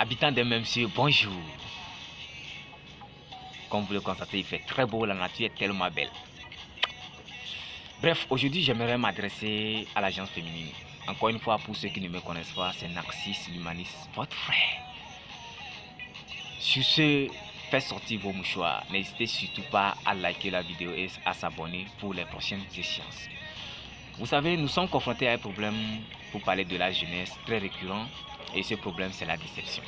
Habitants de Memsieux, bonjour. Comme vous le constatez, il fait très beau, la nature est tellement belle. Bref, aujourd'hui, j'aimerais m'adresser à la gente féminine. Encore une fois, pour ceux qui ne me connaissent pas, c'est Narcisse l'humaniste, votre frère. Sur ce, faites sortir vos mouchoirs. N'hésitez surtout pas à liker la vidéo et à s'abonner pour les prochaines échéances. Vous savez, nous sommes confrontés à un problème, pour parler de la jeunesse, très récurrent. Et ce problème, c'est la déception.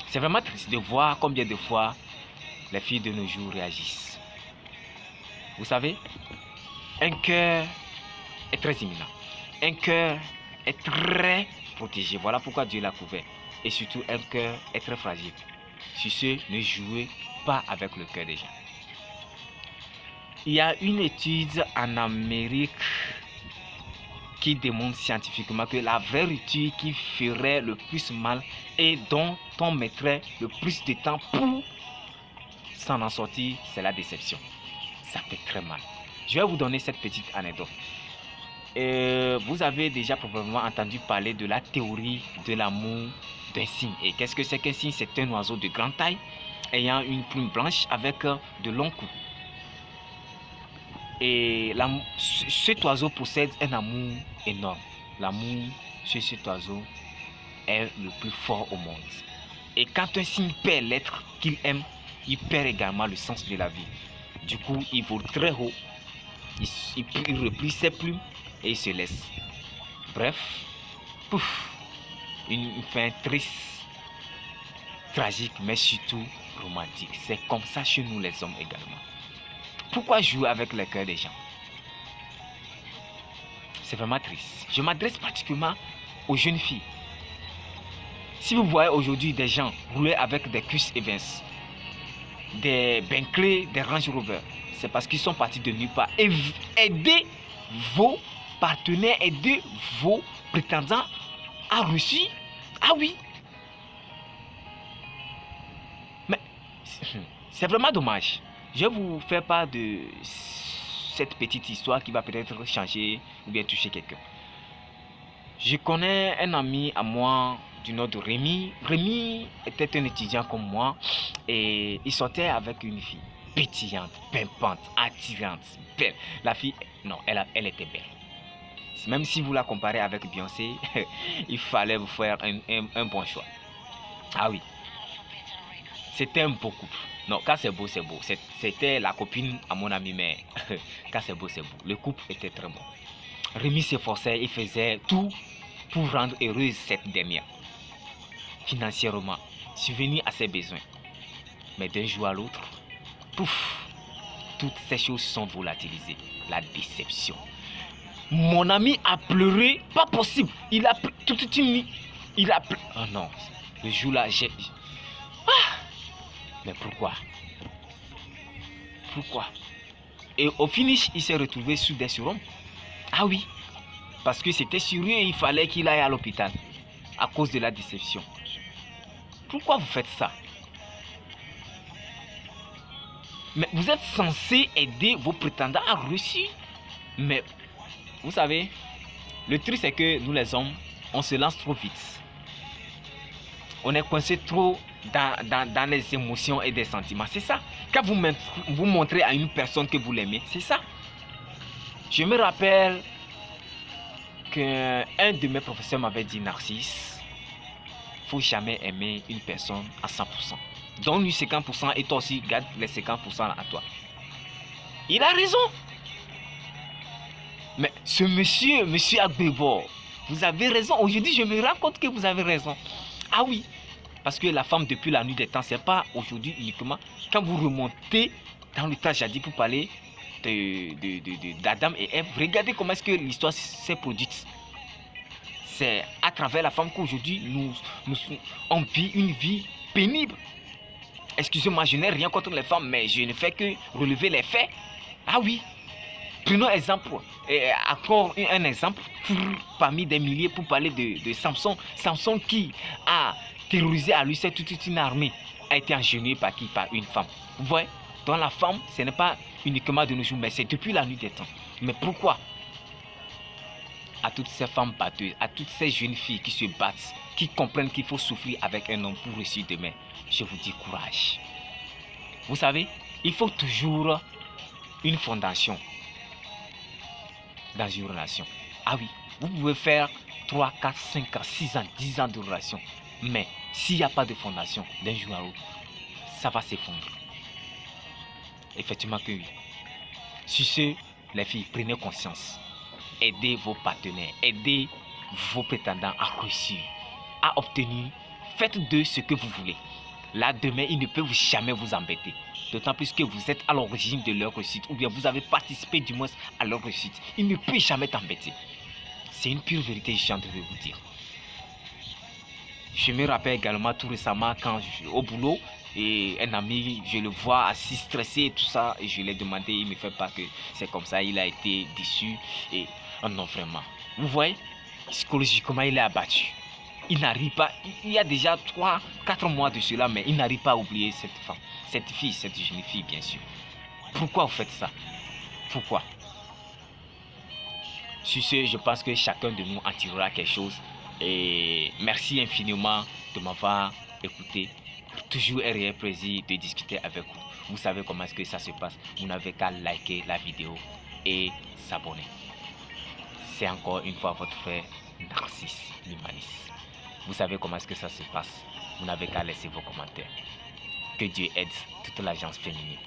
C'est vraiment triste de voir combien de fois les filles de nos jours réagissent. Vous savez, un cœur est très imminent. Un cœur est très protégé. Voilà pourquoi Dieu l'a couvert. Et surtout, un cœur est très fragile. Sur ce, ne jouez pas avec le cœur des gens. Il y a une étude en Amérique qui démontre scientifiquement que la vraie rupture qui ferait le plus mal et dont on mettrait le plus de temps pour s'en en sortir, c'est la déception. Ça fait très mal. Je vais vous donner cette petite anecdote. Vous avez déjà probablement entendu parler de la théorie de l'amour d'un cygne. Et qu'est-ce que c'est qu'un cygne? C'est un oiseau de grande taille ayant une plume blanche avec de longs coups. Et cet oiseau possède un amour énorme. L'amour chez cet oiseau est le plus fort au monde. Et quand un cygne perd l'être qu'il aime, il perd également le sens de la vie. Du coup, il vole très haut, il replie ses plumes et il se laisse. Bref, pouf, une fin triste, tragique, mais surtout romantique. C'est comme ça chez nous les hommes également. Pourquoi jouer avec le cœur des gens? C'est vraiment triste. Je m'adresse particulièrement aux jeunes filles. Si vous voyez aujourd'hui des gens rouler avec des Cus Evans, des Bentley, des Range Rover, c'est parce qu'ils sont partis de nulle part. Et aidez vos partenaires, aidez vos prétendants à réussir. Ah oui. Mais c'est vraiment dommage. Je vais vous faire part de cette petite histoire qui va peut-être changer ou bien toucher quelqu'un. Je connais un ami à moi du nom de Rémi. Rémi était un étudiant comme moi et il sortait avec une fille pétillante, pimpante, attirante, belle. La fille, non, elle était belle. Même si vous la comparez avec Beyoncé, il fallait vous faire un bon choix. Ah oui, c'était un beau couple. Non, quand c'est beau, c'est beau. C'était la copine à mon ami, mais quand c'est beau, c'est beau. Le couple était très bon. Rémi s'efforçait, il faisait tout pour rendre heureuse cette dernière. Financièrement, subvenir à ses besoins. Mais d'un jour à l'autre, pouf, toutes ces choses sont volatilisées. La déception. Mon ami a pleuré, pas possible. Il a pleuré toute une nuit. Il a pleuré. Oh non, le jour-là, j'ai... Ah! Mais pourquoi? Pourquoi? Et au finish, il s'est retrouvé sous des surhommes. Ah oui, parce que c'était sur lui et il fallait qu'il aille à l'hôpital à cause de la déception. Pourquoi vous faites ça? Mais vous êtes censé aider vos prétendants à réussir. Mais vous savez, le truc c'est que nous les hommes, on se lance trop vite. On est coincé trop dans les émotions et des sentiments. C'est ça. Quand vous montrez à une personne que vous l'aimez, c'est ça. Je me rappelle qu'un de mes professeurs m'avait dit, Narcisse, il ne faut jamais aimer une personne à 100%. Donne-lui 50% et toi aussi garde les 50% à toi. Il a raison. Mais ce monsieur Agbebo, vous avez raison. Aujourd'hui, je me rends compte que vous avez raison. Ah oui, parce que la femme depuis la nuit des temps, c'est pas aujourd'hui uniquement. Quand vous remontez dans le temps jadis pour parler d'Adam et Ève, regardez comment est-ce que l'histoire s'est produite. C'est à travers la femme qu'aujourd'hui on vit une vie pénible. Excusez-moi, je n'ai rien contre les femmes, mais je ne fais que relever les faits. Ah oui. Prenons exemple, encore un exemple parmi des milliers pour parler de Samson. Samson qui a terrorisé à lui, c'est toute une armée, a été enchaîné par qui? Par une femme. Vous voyez? Donc la femme, ce n'est pas uniquement de nos jours, mais c'est depuis la nuit des temps. Mais pourquoi? À toutes ces femmes batteuses, à toutes ces jeunes filles qui se battent, qui comprennent qu'il faut souffrir avec un homme pour réussir demain, je vous dis courage. Vous savez, il faut toujours une fondation dans une relation. Ah oui, vous pouvez faire 3, 4, 5 ans, 6 ans, 10 ans de relation. Mais s'il n'y a pas de fondation, d'un jour à l'autre, ça va s'effondrer. Effectivement que oui. Sur ce, les filles, prenez conscience. Aidez vos partenaires, aidez vos prétendants à réussir, à obtenir. Faites d'eux ce que vous voulez. Là, demain, ils ne peuvent jamais vous embêter. D'autant plus que vous êtes à l'origine de leur réussite, ou bien vous avez participé du moins à leur réussite. Ils ne peuvent jamais t'embêter. C'est une pure vérité, je suis en train de vous dire. Je me rappelle également tout récemment quand au boulot, et un ami, je le vois assis stressé et tout ça, et je lui ai demandé, il me fait pas que c'est comme ça, il a été déçu, et oh non vraiment. Vous voyez, psychologiquement il est abattu. Il n'arrive pas, il y a déjà 3, 4 mois de cela, mais il n'arrive pas à oublier cette femme, cette fille, cette jeune fille bien sûr. Pourquoi vous faites ça? Pourquoi? Sur ce, je pense que chacun de nous en tirera quelque chose. Et merci infiniment de m'avoir écouté. Toujours un réel plaisir de discuter avec vous. Vous savez comment est-ce que ça se passe. Vous n'avez qu'à liker la vidéo et s'abonner. C'est encore une fois votre frère Narcisse Limanis. Vous savez comment est-ce que ça se passe. Vous n'avez qu'à laisser vos commentaires. Que Dieu aide toute l'agence féminine.